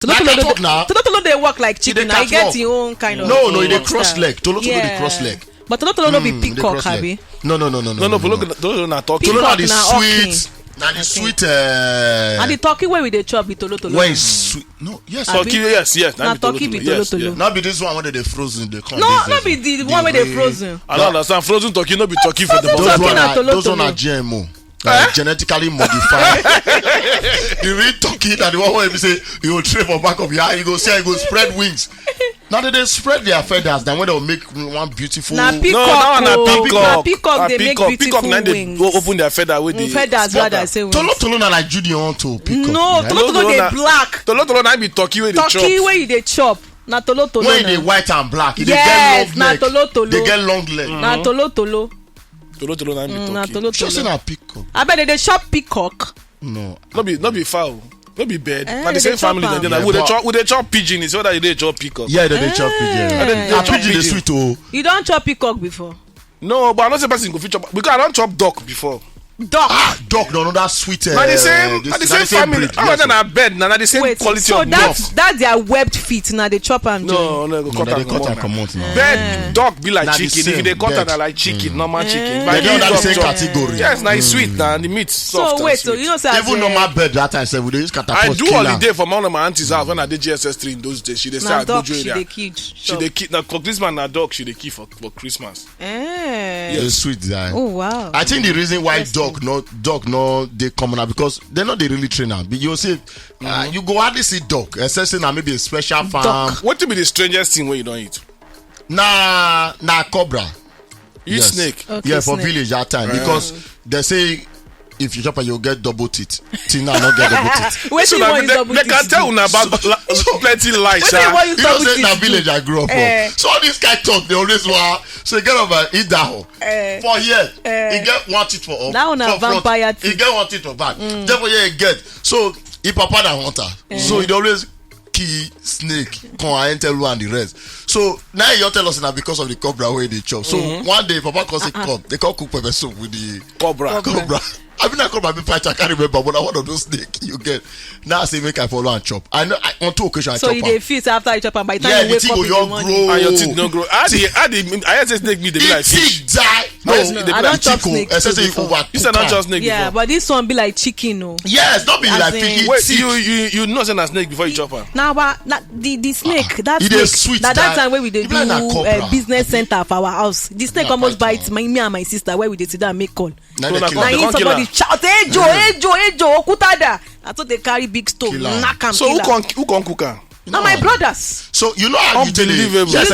Tolotolo they work like chicken. I get your own kind of. No, they cross leg. Tolotolo they cross leg. But tolotolo no be peacock, Habi. No. Tolotolo na turkey. Tolotolo na the sweet. Now the sweet. And the turkey where we dey chop be tolotolo. When sweet. No, yes. Turkey, yes. Na turkey be tolotolo. Not be this one where they frozen. They come. No, not be the one where they frozen. I don't understand. Frozen turkey no be turkey for the bottom. Those one are GMO. Genetically modified. The real turkey that the one where you say you will trip on back of your eye, you go see you go spread wings. Now they spread their feathers, then when they will make one beautiful. Peacock. They make beautiful peacock, wings. They open their feather with the feathers rather say wings. Tolotolo na like Judeon to peacock. No, tolotolo they black. Tolotolo na be turkey where they chop. Turkey where they chop. Na tolotolo. When they white and black, they get long leg. Tolotolo. They get long leg. Na tolotolo. Tolotolo na be turkey. Na tolotolo. Just na peacock. I bet they chop peacock. No. Not be fowl. No be bird. But the same family then would they chop pigeon is whether they chop peacock. Yeah, they chop pigeon. They chop pigeon sweet oh. You don't chop peacock before? No, but I'm not supposed to go feature because I don't chop duck before. Duck, no, that sweet. But the same family. How than a bird? Now the same quality of duck. So that's their webbed feet. Now they chop and no, go cut and come out. Bird, duck be like chicken. If they cut and like chicken, normal chicken. They don't have the same category. Yes, now it's sweet. Now the meat soft. So wait, so you know, even normal bird that time say we use catapult. I do holiday for one of my aunties' house when I did GSS3 in those days. She dey say I go join there. She dey keep. Now for Christmas na dog she dey keep for Christmas. Yes, sweet guy. Oh wow. I think the reason why dog no they come now because they're not they really train now. You see, you go hardly see dog, except now maybe a special farm. What to be the strangest thing when you don't eat? Na cobra. Eat snake. Okay, yeah, for snake. village that time because they say if you chop it, you'll get double teeth. Tina not get double teeth. Wait, so they can tell you about plenty lies. You know, say in that village I grew up on. So all these guys talk, they always want. So you get over eat that hole. For here, you get one teeth for up. That one a vampire teeth. You get one teeth for back. Therefore, yeah, you get. So he papa that hunter. So he always key snake, come and tell you and the rest. So now you tell us now because of the cobra where they chop. So one day papa calls it cob. They call cook pepper soup with the cobra. I mean, I cobra be fight. I can't remember, but I one of those snake you get. Now I say make I follow and chop. I know on two occasions. So you dey fit after you chop and by the time you wake up in the morning. And your teeth don't grow. I say snake meat they be like fish. Die. No, I don't chop snake. You said not just snake. Yeah, but this one be like chicken, no. Yes, not be like fish. Wait, you know say na snake before you chop am. Now, but the snake that snake. That time where we dey do business center for our house. The snake almost bites me and my sister where we dey sit down make call. Now somebody shout, Ejo, okutada. I thought they carry big stone, knock am. So who can cook am? Now my brothers. So you know how you unbelievable. Yes,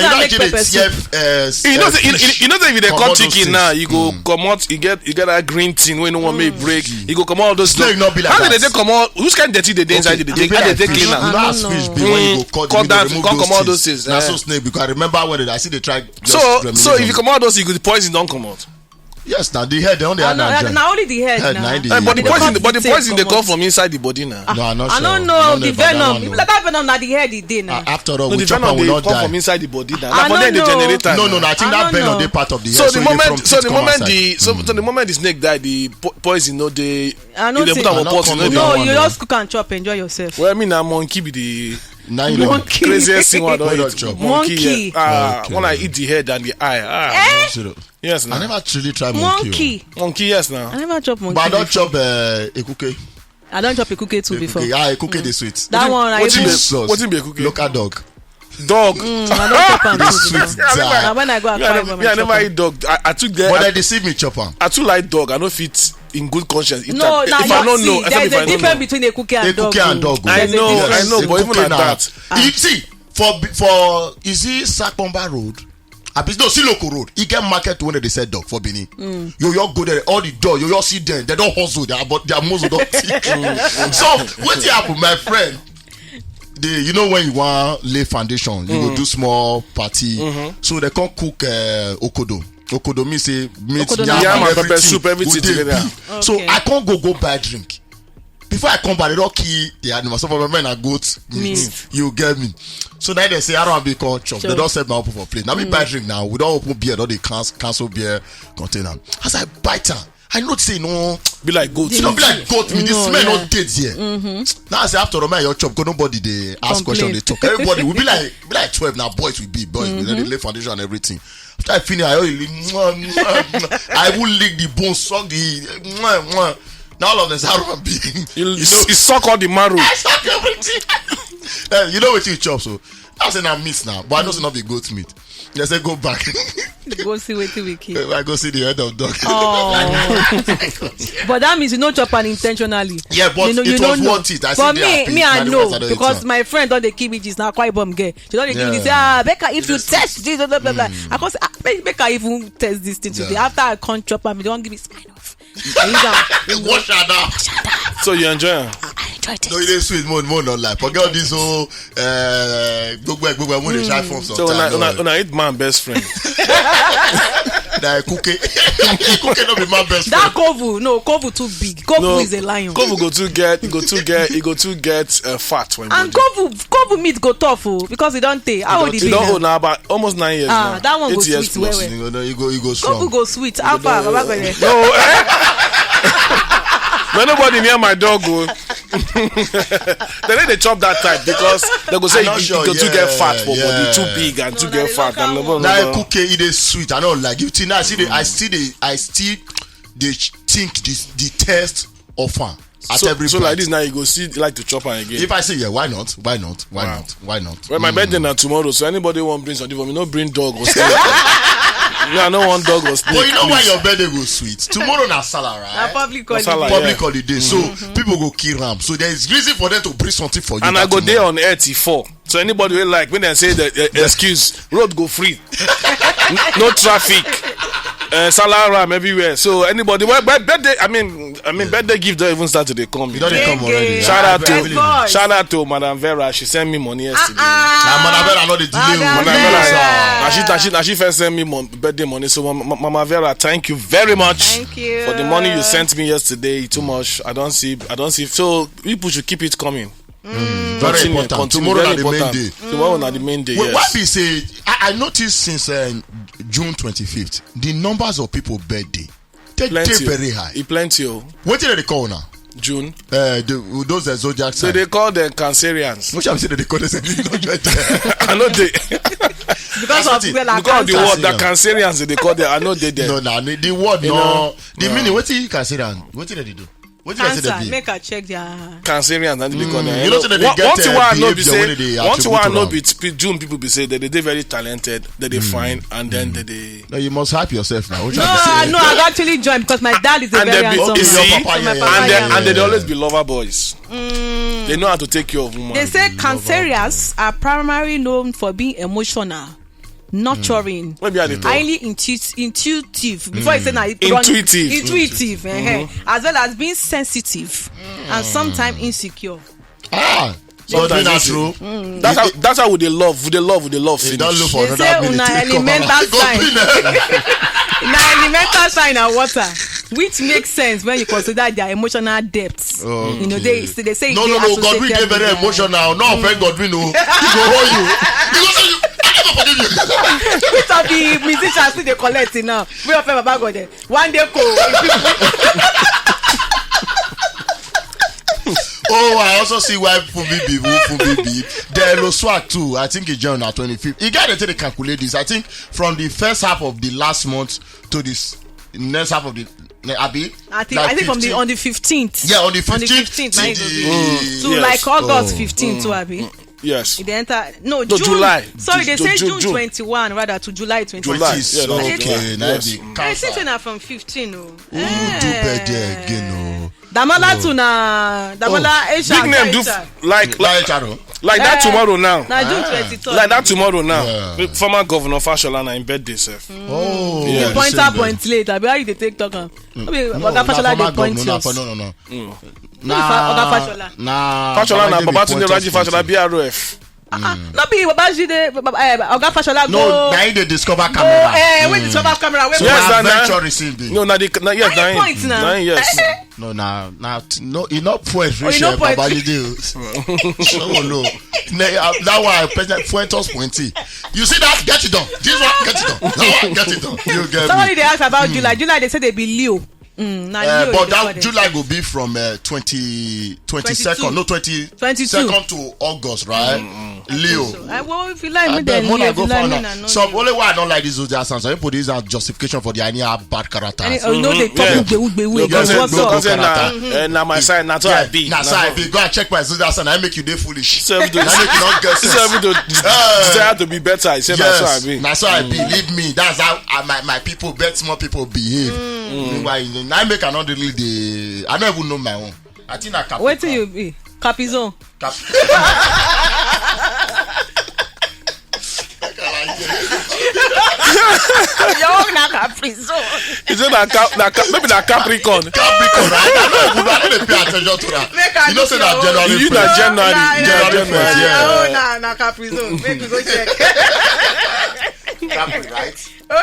you know if they cut chicken now, you go come out. You get that green thing when no one may break. You go come out those. Snake not be like how did they come out? Who's kind dirty they inside the take? How did they clean am? You know as fish be when you go cut that, come out those things. That's so snake because I remember when I see they try. So if you come out those, you go the poison don't come out. Yes, now the head, they only had now only the head. But the poison they come from inside the body now. No, I'm not sure. I don't know the venom. People that venom now the head is there now. After all, the venom they come from inside the body now. I don't know. No. I think that venom they part of the head. So the moment the snake die, the poison no they. I don't think. No, you just cook and chop, enjoy yourself. Well, I mean, a monkey be the. Monkey. Craziest thing I don't eat. Monkey. When I eat the head and the eye. Yes, I never truly tried monkey. Monkey, yes, now. I never chop monkey. But I don't chop ekuke. I don't chop ekuke too before. Ekuke the sweet. That one I even. What's in ekuke? Local dog. I don't chop am too before. When I go I never eat dog. I took there. But they deceive me chop am. I too like dog. I don't fit in good conscience. No, if I don't know, there's a difference between ekuke and dog. Ekuke and dog. I know, but even like that. You see, for is he Sakpomba Road? No, Siloko Road. He get market when they sell dog for Benin. You go there, all the dog, you see them. They don't hustle, their muzzle don't tick. So what happen, my friend? You know when you want lay foundation, you go do small party. So they can't cook okodo. Okodo means say meat, yam, and pepper soup, everything together. Okay. So I can't go buy drink. Before I come back, they don't kill the animal. So for my men, I goat meat. You get me. So now they say I don't want to be called chop. Sure. They don't set my open for plate. Now me buy drink now. We don't open beer. Don't they cancel beer container. As I bite her, I know say no be like goat. You don't be like goat meat. The smell not dead here. Now I say after Roma your chop, go nobody they ask question, they talk. Everybody will be like 12 now. Boys will be boys. Then they lay foundation and everything. After I finish, I will lick the bone, suck the. Now all of them are being. You suck all the marrow. I suck everything. You know what you chop so. I say now miss now, but I know it's not be goat meat. They say go back. Go see what we kill. I go see the head of dog. Oh. But that means you don't chop unintentionally. Yeah, but it was worth it. But me I know because my friend don't they keep it is now quite bomb girl. She don't they give me say Becca if you test this blah blah blah. I can say Becca even test this thing today. After I can't chop and don't give me sign off. Wash her down. So you enjoy it? I enjoyed it. No, it is sweet more not like. Forget all this whole go when they try from some. So when I eat my best friend. That cookie not be my best that friend. Kovu too big. Kovu is a lion. Kovu go to get fat when and Kovu meat go tough because he don't take. How old is he? He don't old now about almost 9 years now. That one go sweet well. You go strong. Kovu go sweet. How far? No, when nobody near my dog go. They chop that type because they go say you go to get fat for body too big and to get fat. Now cookie it is sweet. I don't like you. Now I still they think the taste of fun. So like this now you go see like to chop am again. If I say why not? Why not? Well, my birthday now tomorrow, so anybody want bring something for me, no bring dog or stay. Yeah, no one dog was. But you know why your birthday go sweet? Tomorrow na Salah, right? Public holiday. So people go kill ram. So there is reason for them to bring something for you. And I go there on air till 4. So anybody will like when they say the excuse, road go free, no traffic. Salah ram everywhere. So anybody birthday, I mean birthday gift don't even start today come. You don't come already. Shout out to Madam Vera. She sent me money yesterday. Madam Vera not the delay. Madam Vera, she first sent me birthday money. So Mama Vera, thank you very much. Thank you for the money you sent me yesterday. Too much. I don't see. So people should keep it coming. Very important. Tomorrow na the main day. Tomorrow na the main day. Yes. Why be say I noticed since June 25th the numbers of people birthday they very high. Plenty. What did they call now? June. Those zodiac signs. So they call them Cancerians. Which I'm saying they call them. I know they. Because of the word that Cancerians they call them. I know they there. No, the word no. The meaning what is Cancerian? What did they do? What did I say they be? Make her check their Cancerians and they call them. You know that they get once you want to know June people be say that they very talented, that they fine, and then they. No, you must hype yourself now. No, I've actually joined because my dad is a very handsome man. And they always be lover boys. They know how to take care of women. They say Cancerians are primarily known for being emotional, nurturing, highly intuitive. Before I say now, intuitive, as well as being sensitive and sometimes insecure. So that's true. That's how they love. They love. They don't look for another elemental sign. Elemental sign and water, which makes sense when you consider their emotional depths. You know, they say no. Godwin is very emotional. No offense, Godwin. No, he go hold you. Which of the musicians still they collect it now? We offend Baba God there. One day go. I also see why Fubi there no swag too. I think it's June 25th. You gotta take the calculate this. I think from the first half of the last month to this next half of the I think from on the 15th. Yeah, on the 15th. To like August 15th to Abi. Yes. It enter July. Sorry, they say June 21 rather to July 21. Okay, yes. I think now from 15. Do better again. Damola to na Damola Asia. Big name do like that tomorrow now. Na June 23rd. Like that tomorrow now. Former Governor Fashola na in birthday self. The pointer point late. Abi how you dey take talk am? Oga Fashola dey point you. No. Fashola na Babatunde Raji Fashola BRF. No be Babajide Oga Fashola go. No, na they discover camera. When discover camera, when venture receiving. No, na yes, point now. Yes. No, he not point reach Babajide. No. That one President Fuentos pointy. You see that? Get it done. This one get it done. That one get it done. You get somebody they ask about July. July they say they be Leo. But that July will be from 22nd, no 22nd to August, right? Leo. Well, if you like me, then you like so only why I don't like these Zodiac signs. I put this as justification for the any bad characters. You know they talk what's up? Now my sign, not I be. Now I be. Go and check my Zodiac sign. I make you dey foolish. I make you not get sense. Desire to be better. I say that's how I be. That's how I believe me. That's how my people, bet small people behave. I make another really the. I don't even know my own. I think I cap. Wait till you be Capizon. You're not Caprizon. Is it maybe that Capricorn? Capricorn, right? I don't pay attention to that. You know, say that January. You that January. Yeah. No, Caprizon. Make me go check. Capri, right?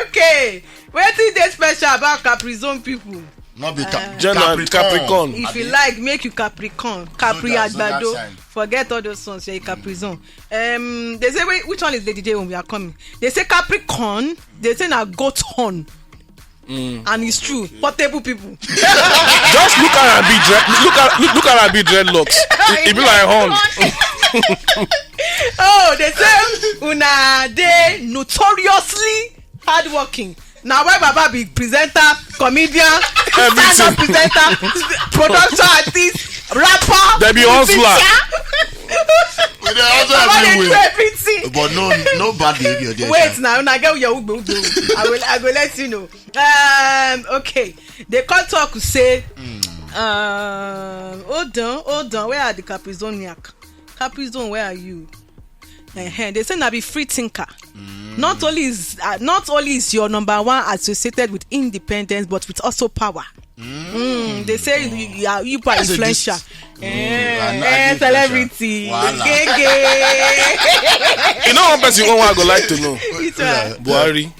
Okay. What is there special about Caprizon people? Not be Capricorn. If you like, make you Capricorn. Capri Agbado. Forget all those songs. You're Caprizon. They say, wait, which one is the DJ when we are coming? They say Capricorn. They say na goat horn. And it's true. Portable people. Just look at her be dreadlocks. It be like horn. Oh, they say una they notoriously hardworking. Now why Baba be presenter, comedian, stand-up presenter, production artist, rapper, they be hustler. They also everything. But no bad behavior there. Wait now, I get your I will let you know. Okay. They can't talk to say hold on, where are the Caprizoniac? Caprizon, where are you? They say na be free thinker. Not only is your number one associated with independence, but with also power. They say you are influential. Celebrity. You know one person I go like to know. Buhari.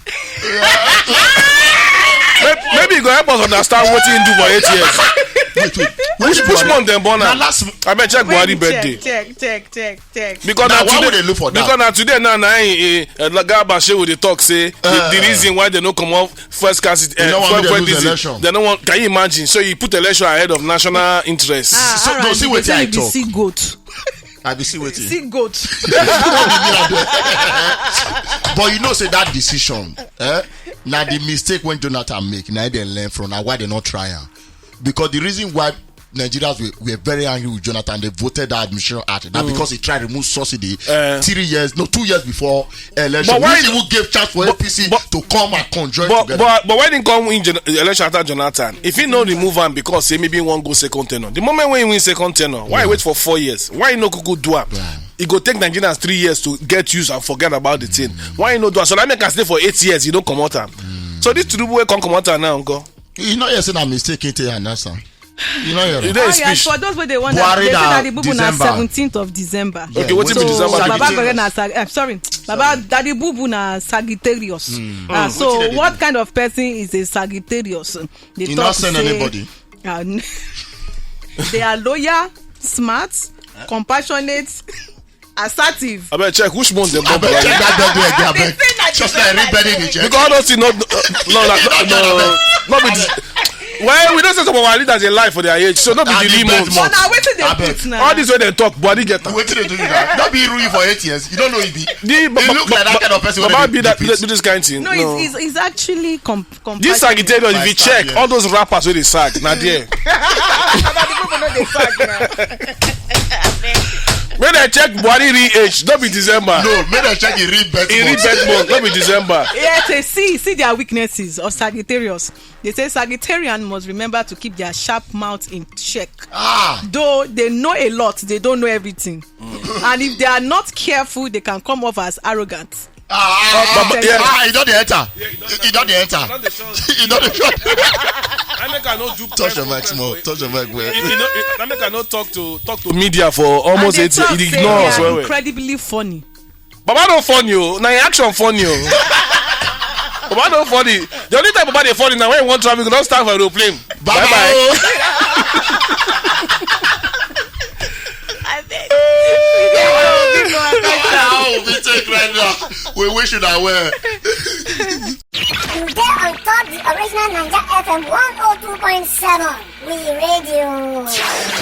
Maybe you go help us understand what he do for 8 years. Which month them born? I bet check Buhari birthday. Check. Because now why would they look for that? Because now today Gabashe would they talk say the reason why they don't come off first cast they don't want. Can you imagine? So you put election ahead of national interest. So no, see what I talk. See goat. I be see waiting. See goat. But you know, say that decision. Now the mistake when Jonathan make, now they learn from. Now why they not try? Because the reason why Nigerians were very angry with Jonathan, they voted that admission act. That because he tried to remove subsidy 2 years before election. But why he would give chance for APC to come and conjoin together? But why didn't come win election after Jonathan? If he not remove him because say maybe he won't go second tenor. The moment when he win second tenor, why wait for 4 years? Why no go do it? It go take Nigerians 3 years to get used and forget about the thing. Why no do it? So that make us stay for 8 years. You don't come out. So this Tinubu will come out now, uncle. You know, you're saying I'm mistaken to answer. You know, you're right. For those where they want that, they say that the Bubu na 17th of December. Okay, what's in December? Baba Daddy Bubu na Sagittarius. So what kind of person is a Sagittarius? They not send anybody. They are loyal, smart, compassionate, assertive. I better check which month they born. Just like everybody in check. Because I don't see no. Well, we don't say some of our leaders a lie for their age, so not be the months. All this way they talk, body get them. Wait till they do that. Don't be ruling for 8 years. You don't know it be. He look like that kind of person. About be that do this kind of thing. No, it's actually this Sagittarius, if you check all those rappers where they sag, not there. When I check Buhari re-age, don't be December. No, when I check read month, don't be December. Yeah, they see their weaknesses of Sagittarius. They say Sagittarian must remember to keep their sharp mouth in check. Though they know a lot, they don't know everything. And if they are not careful, they can come off as arrogant. He don't enter. He don't enter. He don't shot. I make I not do. Touch your mic small. Touch your mic well. I make I not talk to media for almost 8 years. He ignores well. Incredibly funny. Baba don't funny you. Now action funny you. Baba don't funny. The only time Baba they funny now when you want travel, you don't start for aeroplane. Bye bye. We wish you that well. original Naija FM 102.7. We radio.